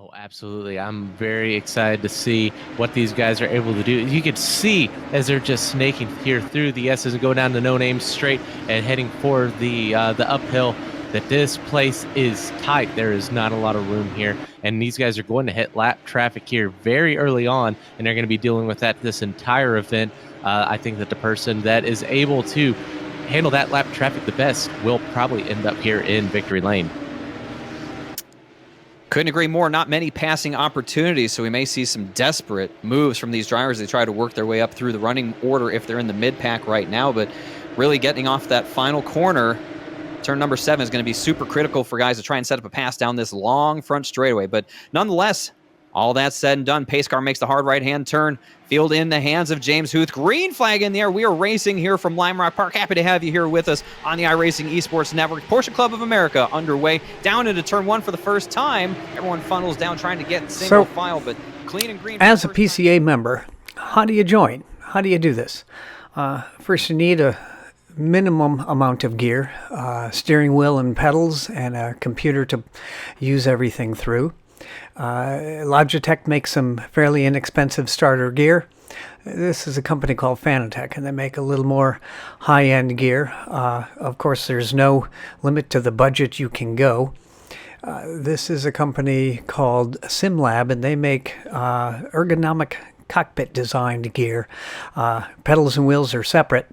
Oh, absolutely. I'm very excited to see what these guys are able to do. You can see as they're just snaking here through the S's and go down the no name straight and heading for the uphill that this place is tight. There is not a lot of room here. And these guys are going to hit lap traffic here very early on, and they're going to be dealing with that this entire event. I think that the person that is able to handle that lap traffic the best will probably end up here in victory lane. Couldn't agree more. Not many passing opportunities, so we may see some desperate moves from these drivers. They try to work their way up through the running order if they're in the mid-pack right now, but really getting off that final corner, turn number 7 is going to be super critical for guys to try and set up a pass down this long front straightaway. But nonetheless, all that said and done, pace car makes the hard right-hand turn. Field in the hands of James Huth. Green flag in the air. We are racing here from Lime Rock Park. Happy to have you here with us on the iRacing Esports Network. Porsche Club of America underway. Down into turn 1 for the first time. Everyone funnels down trying to get single file, but clean and green. As a PCA member, how do you join? How do you do this? First, you need a minimum amount of gear, steering wheel and pedals, and a computer to use everything through. Logitech makes some fairly inexpensive starter gear. This is a company called Fanatec, and they make a little more high-end gear. Of course, there's no limit to the budget you can go. This is a company called SimLab, and they make ergonomic cockpit-designed gear. Pedals and wheels are separate.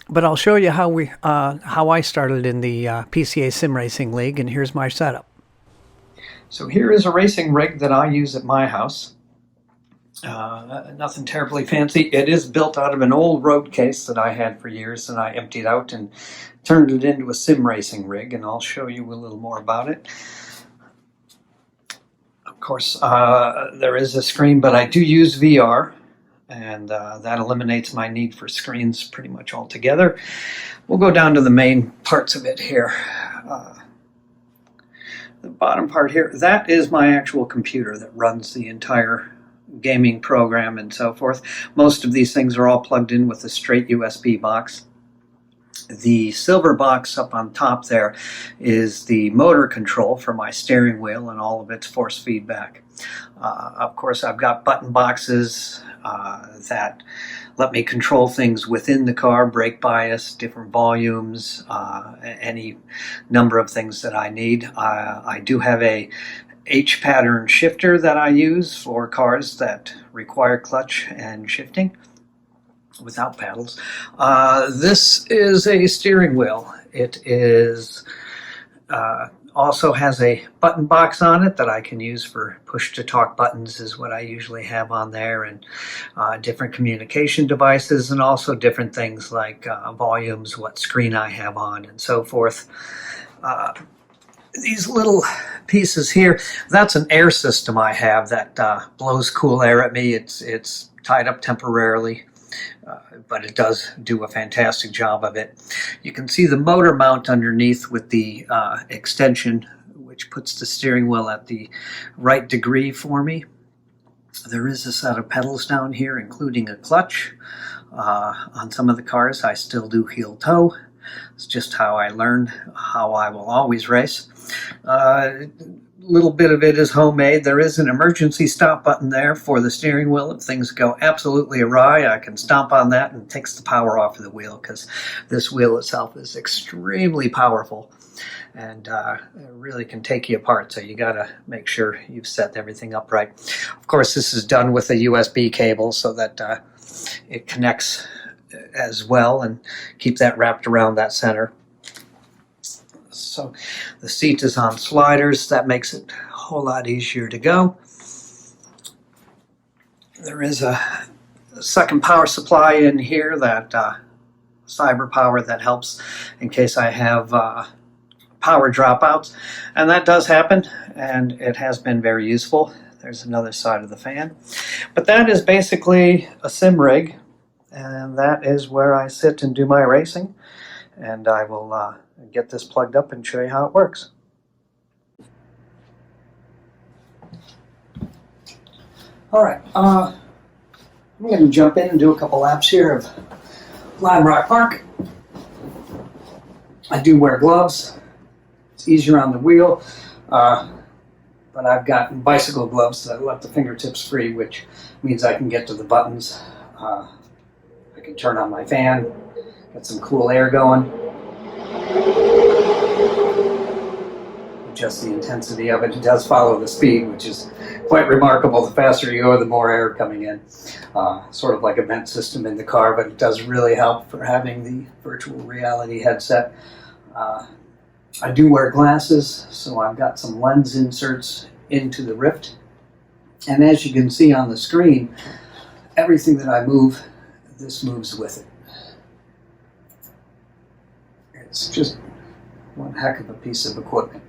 But I'll show you how I started in the PCA Sim Racing League, and here's my setup. So here is a racing rig that I use at my house. Nothing terribly fancy. It is built out of an old road case that I had for years, and I emptied out and turned it into a sim racing rig, and I'll show you a little more about it. Of course, there is a screen, but I do use VR, and that eliminates my need for screens pretty much altogether. We'll go down to the main parts of it here. The bottom part here, that is my actual computer that runs the entire gaming program and so forth. Most of these things are all plugged in with a straight USB box. The silver box up on top there is the motor control for my steering wheel and all of its force feedback. Of course, I've got button boxes that let me control things within the car, brake bias, different volumes, any number of things that I need. I do have a H-pattern shifter that I use for cars that require clutch and shifting without paddles. This is a steering wheel. It is also has a button box on it that I can use for push-to-talk buttons is what I usually have on there, and different communication devices, and also different things like volumes, what screen I have on, and so forth. These little pieces here, that's an air system I have that blows cool air at me. It's tied up temporarily, but it does do a fantastic job of it. You can see the motor mount underneath with the extension, which puts the steering wheel at the right degree for me. There is a set of pedals down here, including a clutch. On some of the cars, I still do heel toe. It's just how I learned, how I will always race. Little bit of it is homemade. There is an emergency stop button there for the steering wheel. If things go absolutely awry, I can stomp on that and it takes the power off of the wheel, because this wheel itself is extremely powerful and it really can take you apart. So you got to make sure you've set everything up right. Of course, this is done with a USB cable so that it connects as well, and keep that wrapped around that center. So the seat is on sliders. That makes it a whole lot easier to go. There is a second power supply in here, that cyber power that helps in case I have power dropouts. And that does happen, and it has been very useful. There's another side of the fan. But that is basically a sim rig, and that is where I sit and do my racing. And I will get this plugged up and show you how it works. All right, I'm going to jump in and do a couple laps here of Lime Rock Park. I do wear gloves. It's easier on the wheel. but I've got bicycle gloves that let the fingertips free, which means I can get to the buttons. I can turn on my fan, get some cool air going, adjust the intensity of it. It does follow the speed, which is quite remarkable. The faster you go, the more air coming in. Sort of like a vent system in the car, but it does really help for having the virtual reality headset. I do wear glasses, so I've got some lens inserts into the Rift. And as you can see on the screen, everything that I move, this moves with it. It's just one heck of a piece of equipment.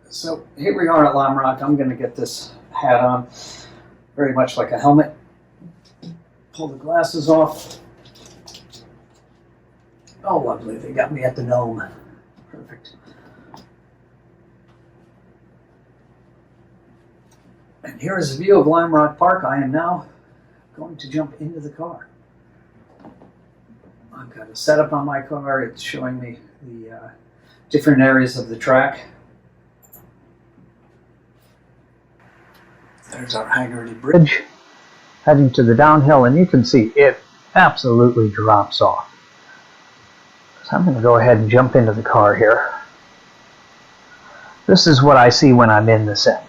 So here we are at Lime Rock. I'm going to get this hat on, very much like a helmet. Pull the glasses off. Oh, lovely. They got me at the Gnome. Perfect. And here is a view of Lime Rock Park. I am now going to jump into the car. I've got a setup on my car. It's showing me the different areas of the track. There's our Haggerty Bridge heading to the downhill, and you can see it absolutely drops off. So I'm going to go ahead and jump into the car here. This is what I see when I'm in the sim,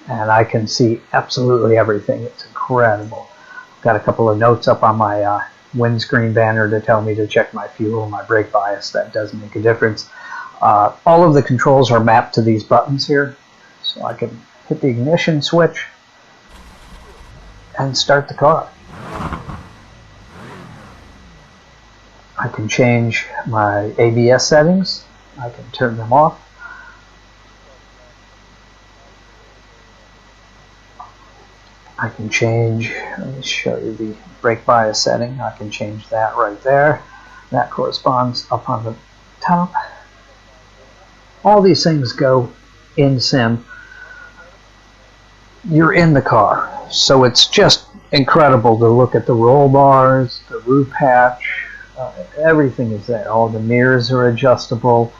and I can see absolutely everything. It's incredible. Got a couple of notes up on my windscreen banner to tell me to check my fuel, my brake bias. That does make a difference. All of the controls are mapped to these buttons here, so I can hit the ignition switch and start the car. I can change my ABS settings. I can turn them off. I can change, let me show you the brake bias setting. I can change that right there. That corresponds up on the top. All these things go in sim. You're in the car, so it's just incredible to look at the roll bars, the roof hatch, everything is there. All the mirrors are adjustable.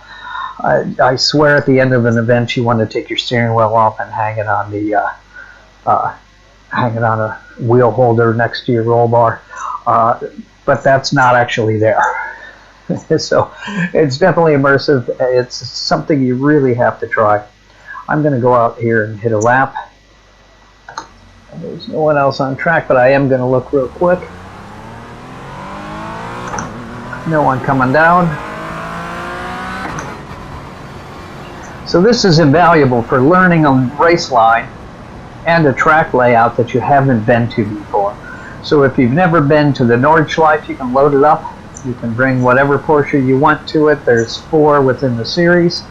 I swear at the end of an event you want to take your steering wheel off and hang it on the hang it on a wheel holder next to your roll bar, but that's not actually there. So it's definitely immersive. It's something you really have to try. I'm going to go out here and hit a lap. There's no one else on track, but I am going to look real quick. No one coming down. So this is invaluable for learning a race line and a track layout that you haven't been to before. So if you've never been to the Nordschleife, you can load it up. You can bring whatever Porsche you want to it. There's 4 within the series.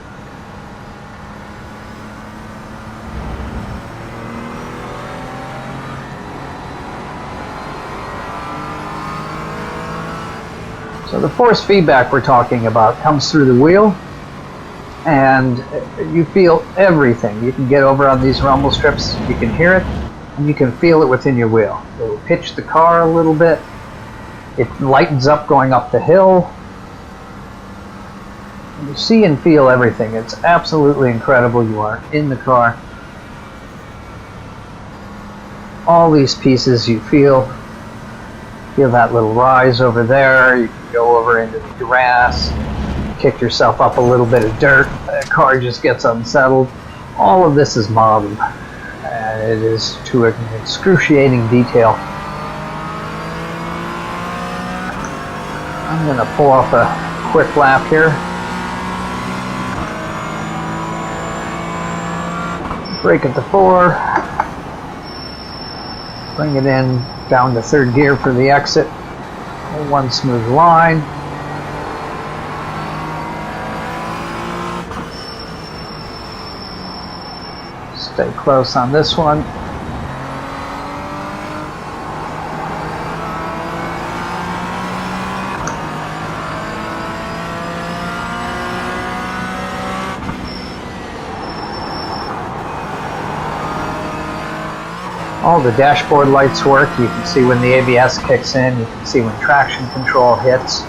So the force feedback we're talking about comes through the wheel, and you feel everything. You can get over on these rumble strips, you can hear it, and you can feel it within your wheel. It will pitch the car a little bit. It lightens up going up the hill. You see and feel everything. It's absolutely incredible. You are in the car. All these pieces you feel that little rise over there. You can go over into the grass, kick yourself up a little bit of dirt. The car just gets unsettled. All of this is modeled, and it is to an excruciating detail. I'm going to pull off a quick lap here. Brake at the 4. Bring it in down to 3rd gear for the exit. One smooth line. Stay close on this one. All the dashboard lights work. You can see when the ABS kicks in. You can see when traction control hits.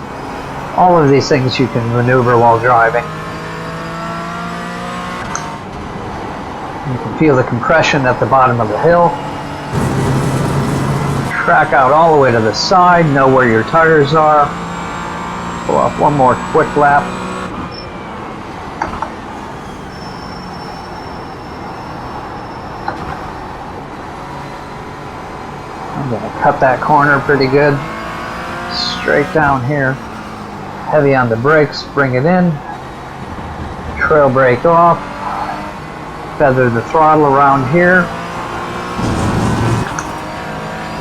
All of these things you can maneuver while driving. You can feel the compression at the bottom of the hill. Track out all the way to the side, know where your tires are. Pull off one more quick lap. I'm going to cut that corner pretty good. Straight down here. Heavy on the brakes, bring it in. Trail brake off. Feather the throttle around here.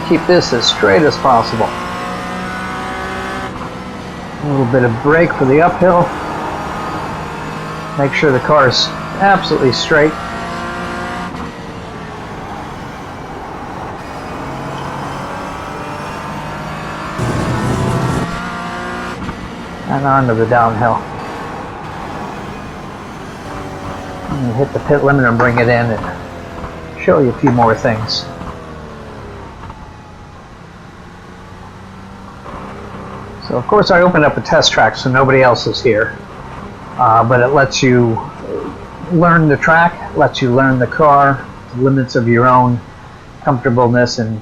Keep this as straight as possible. A little bit of brake for the uphill. Make sure the car is absolutely straight. And on to the downhill. I'm going to hit the pit limiter and bring it in and show you a few more things. So of course I opened up a test track so nobody else is here, but it lets you learn the track, lets you learn the car, the limits of your own comfortableness and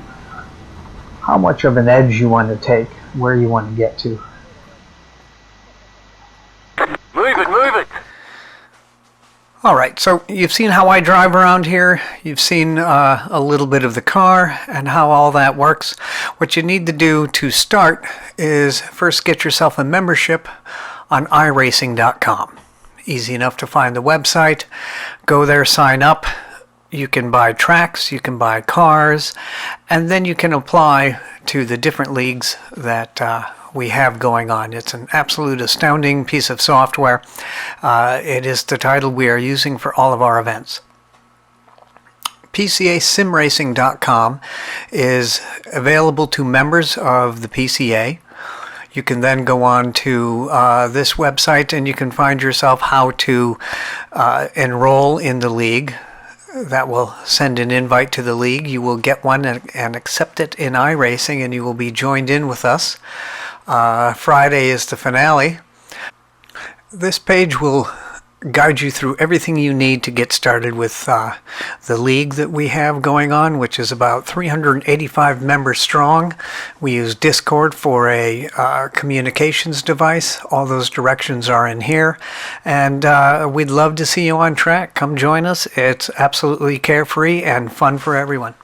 how much of an edge you want to take, where you want to get to. Move it! Alright, so you've seen how I drive around here, you've seen a little bit of the car and how all that works. What you need to do to start is first get yourself a membership on iRacing.com. Easy enough to find the website, go there, sign up. You can buy tracks, you can buy cars, and then you can apply to the different leagues that we have going on. It's an absolute astounding piece of software. It is the title we are using for all of our events. PCASimRacing.com is available to members of the PCA. You can then go on to this website and you can find yourself how to enroll in the league. That will send an invite to the league. You will get one and accept it in iRacing and you will be joined in with us. Friday is the finale. This page will guide you through everything you need to get started with the league that we have going on, which is about 385 members strong. We use Discord for a communications device. All those directions are in here. And we'd love to see you on track. Come join us. It's absolutely carefree and fun for everyone.